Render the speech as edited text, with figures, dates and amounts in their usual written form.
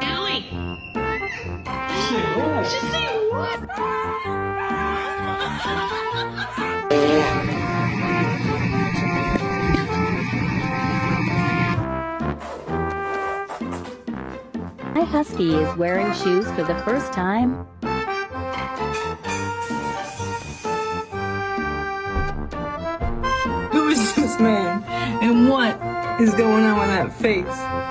Ellie! Say what? She said what? My husky is wearing shoes for the first time. Who is this man? And what is going on with that face?